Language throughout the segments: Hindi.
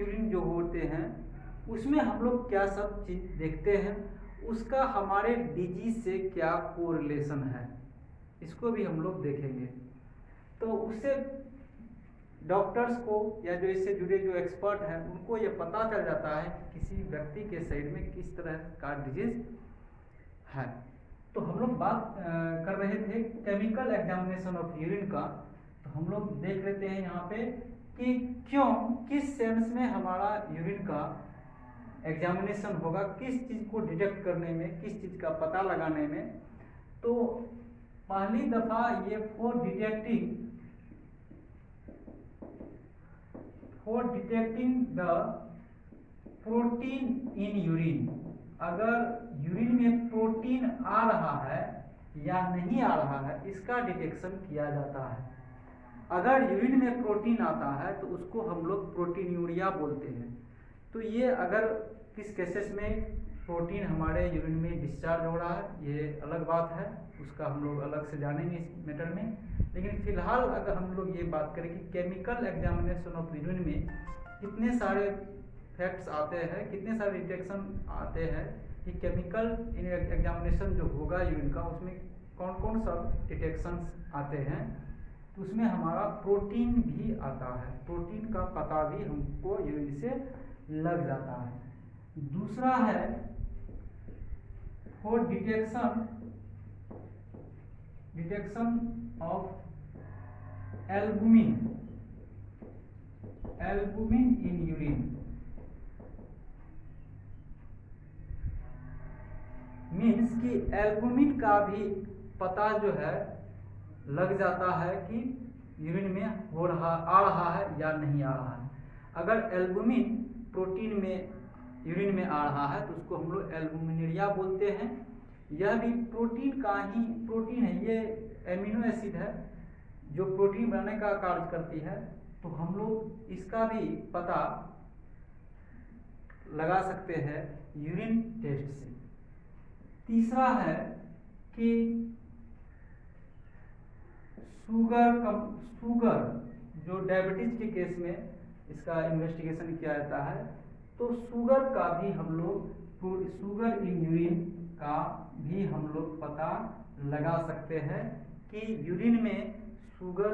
यूरिन जो होते हैं उसमें हम लोग क्या सब चीज़ देखते हैं, उसका हमारे डिजीज से क्या कोरिलेशन है, इसको भी हम लोग देखेंगे। तो उससे डॉक्टर्स को या जो इससे जुड़े जो एक्सपर्ट हैं उनको ये पता चल जाता है कि किसी व्यक्ति के शरीर में किस तरह का डिजीज है। तो हम लोग बात कर रहे थे केमिकल एग्जामिनेशन ऑफ यूरिन का। तो हम लोग देख लेते हैं यहाँ पे कि क्यों, किस सेंस में हमारा यूरिन का एग्जामिनेशन होगा, किस चीज़ को डिटेक्ट करने में, किस चीज़ का पता लगाने में। तो पहली दफ़ा ये for detecting the protein in urine, अगर यूरिन में प्रोटीन आ रहा है या नहीं आ रहा है इसका डिटेक्शन किया जाता है। अगर यूरिन में प्रोटीन आता है तो उसको हम लोग प्रोटीनूरिया बोलते हैं। तो ये अगर किस केसेस में प्रोटीन हमारे यूरिन में डिस्चार्ज हो रहा है ये अलग बात है, उसका हम लोग अलग से जानेंगे इस मैटर में। लेकिन फिलहाल अगर हम लोग ये बात करें कि केमिकल एग्जामिनेशन ऑफ यूरिन में कितने सारे फैक्ट्स आते हैं, कितने सारे डिटेक्शन आते हैं कि केमिकल एग्जामिनेशन जो होगा यूरिन का उसमें कौन कौन सा डिटेक्शंस आते हैं, तो उसमें हमारा प्रोटीन भी आता है। प्रोटीन का पता भी हमको यूरिन से लग जाता है। दूसरा है for detection of albumin in urine, means कि एल्बुमिन का भी पता जो है लग जाता है कि यूरिन में आ रहा है या नहीं आ रहा है। अगर एल्बुमिन प्रोटीन में यूरिन में आ रहा है तो उसको हम लोग एल्बुमिनुरिया बोलते हैं। यह भी प्रोटीन का ही प्रोटीन है, ये एमिनो एसिड है जो प्रोटीन बनाने का कार्य करती है। तो हम लोग इसका भी पता लगा सकते हैं यूरिन टेस्ट से। तीसरा है कि शुगर जो डायबिटीज के केस में इसका इन्वेस्टिगेशन किया जाता है, तो शुगर का भी हम लोग शुगर इन यूरिन का भी हम लोग पता लगा सकते हैं कि यूरिन में शुगर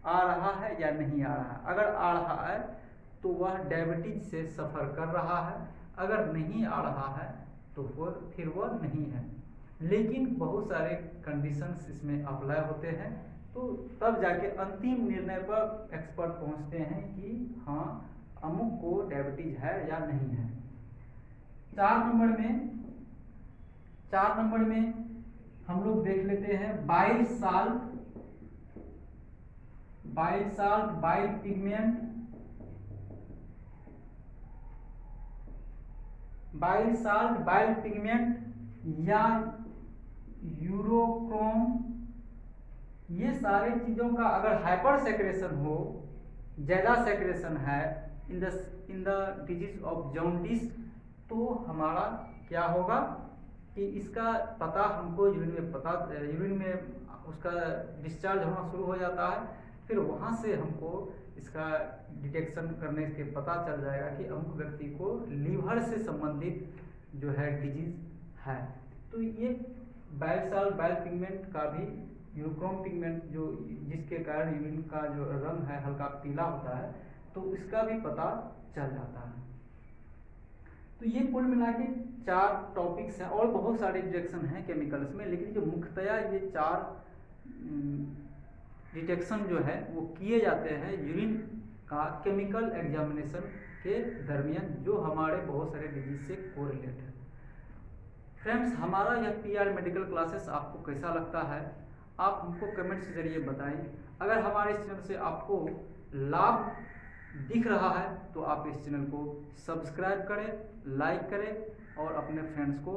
आ रहा है या नहीं आ रहा है। अगर आ रहा है तो वह डायबिटीज से सफ़र कर रहा है, अगर नहीं आ रहा है तो फिर वह नहीं है। लेकिन बहुत सारे कंडीशंस इसमें अप्लाई होते हैं, तो तब जाके अंतिम निर्णय पर एक्सपर्ट पहुंचते हैं कि हाँ अमुक को डायबिटीज है या नहीं है। 4 नंबर में हम लोग देख लेते हैं bile salt, bile pigment, bile pigment या यूरोक्रोम, ये सारे चीज़ों का अगर हाइपर सेक्रेशन हो, ज़्यादा सेक्रेशन है in the disease of jaundice, तो हमारा क्या होगा कि इसका पता हमको यूरिन में उसका डिस्चार्ज होना शुरू हो जाता है। फिर वहाँ से हमको इसका डिटेक्शन करने के पता चल जाएगा कि अमुक व्यक्ति को लीवर से संबंधित जो है डिजीज है। तो ये बाइल पिगमेंट का भी यूरोक्रोम पिगमेंट जो जिसके कारण यूरिन का जो रंग है हल्का पीला होता है, तो इसका भी पता चल जाता है। तो ये कुल मिला के 4 टॉपिक्स हैं और बहुत सारे डिटेक्शन हैं केमिकल्स में, लेकिन जो मुख्यतया ये 4 डिटेक्शन जो है वो किए जाते हैं यूरिन का केमिकल एग्जामिनेशन के दरमियान, जो हमारे बहुत सारे डिजीज से कोरिलेट है। फ्रेंड्स, हमारा यह PR मेडिकल क्लासेस आपको कैसा लगता है आप हमको कमेंट्स के जरिए बताएं। अगर हमारे इस चैनल से आपको लाभ दिख रहा है तो आप इस चैनल को सब्सक्राइब करें, लाइक करें और अपने फ्रेंड्स को